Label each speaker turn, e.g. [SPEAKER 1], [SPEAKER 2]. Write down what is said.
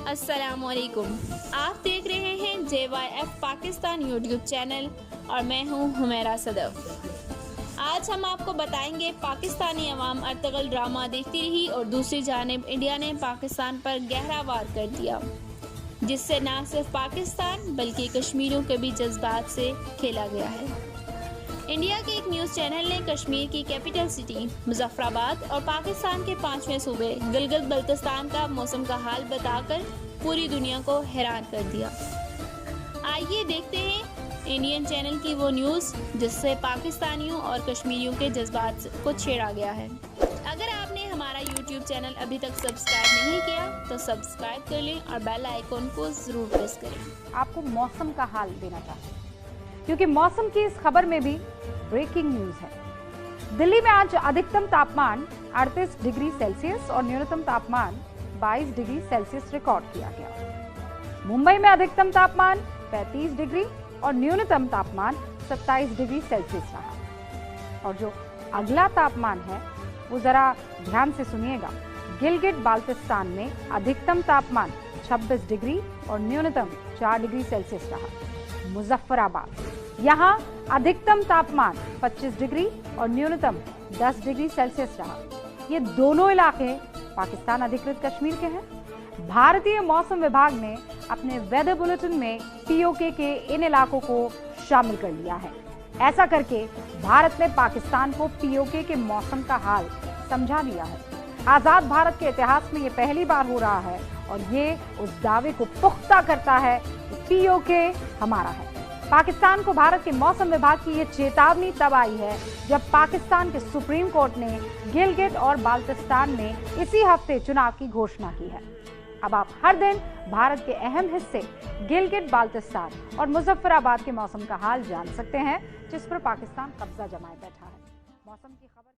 [SPEAKER 1] अस्सलामुअलैकुम। आप देख रहे हैं JYF पाकिस्तान यूट्यूब चैनल और मैं हूं हुमैरा सदफ। आज हम आपको बताएंगे पाकिस्तानी अवाम अर्तगल ड्रामा देखती रही और दूसरी जानिब इंडिया ने पाकिस्तान पर गहरा वार कर दिया, जिससे न सिर्फ पाकिस्तान बल्कि कश्मीरियों के भी जज्बात से खेला गया है। इंडिया के एक न्यूज़ चैनल ने कश्मीर की कैपिटल सिटी मुजफ्फराबाद और पाकिस्तान के 5वें सूबे गिलगित बल्तिस्तान का मौसम का हाल बताकर पूरी दुनिया को हैरान कर दिया। आइए देखते हैं इंडियन चैनल की वो न्यूज़ जिससे पाकिस्तानियों और कश्मीरियों के जज्बात को छेड़ा गया है। अगर आपने हमारा YouTube चैनल अभी तक सब्सक्राइब नहीं किया तो सब्सक्राइब कर लें और बेल आइकन को ज़रूर प्रेस करें।
[SPEAKER 2] आपको मौसम का हाल देना चाहते हैं क्योंकि मौसम की इस खबर में भी ब्रेकिंग न्यूज है। दिल्ली में आज अधिकतम तापमान 38 डिग्री सेल्सियस और न्यूनतम तापमान 22 डिग्री सेल्सियस रिकॉर्ड किया गया। मुंबई में अधिकतम तापमान 35 डिग्री और न्यूनतम तापमान 27 डिग्री सेल्सियस रहा। और जो अगला तापमान है वो जरा ध्यान से सुनिएगा। गिलगित बाल्तिस्तान में अधिकतम तापमान 26 डिग्री और न्यूनतम 4 डिग्री सेल्सियस रहा। मुजफ्फराबाद यहाँ अधिकतम तापमान 25 डिग्री और न्यूनतम 10 डिग्री सेल्सियस रहा। ये दोनों इलाके पाकिस्तान अधिकृत कश्मीर के हैं। भारतीय मौसम विभाग ने अपने वेदर बुलेटिन में पीओके के इन इलाकों को शामिल कर लिया है। ऐसा करके भारत ने पाकिस्तान को पीओके के मौसम का हाल समझा दिया है। आजाद भारत के इतिहास में ये पहली बार हो रहा है और ये उस दावे को पुख्ता करता है कि पीओके हमारा है। पाकिस्तान को भारत के मौसम विभाग की ये चेतावनी तब आई है जब पाकिस्तान के सुप्रीम कोर्ट ने गिलगित और बाल्तिस्तान में इसी हफ्ते चुनाव की घोषणा की है। अब आप हर दिन भारत के अहम हिस्से गिलगित बाल्तिस्तान और मुजफ्फराबाद के मौसम का हाल जान सकते हैं, जिस पर पाकिस्तान कब्जा जमाए बैठा है। मौसम की खबर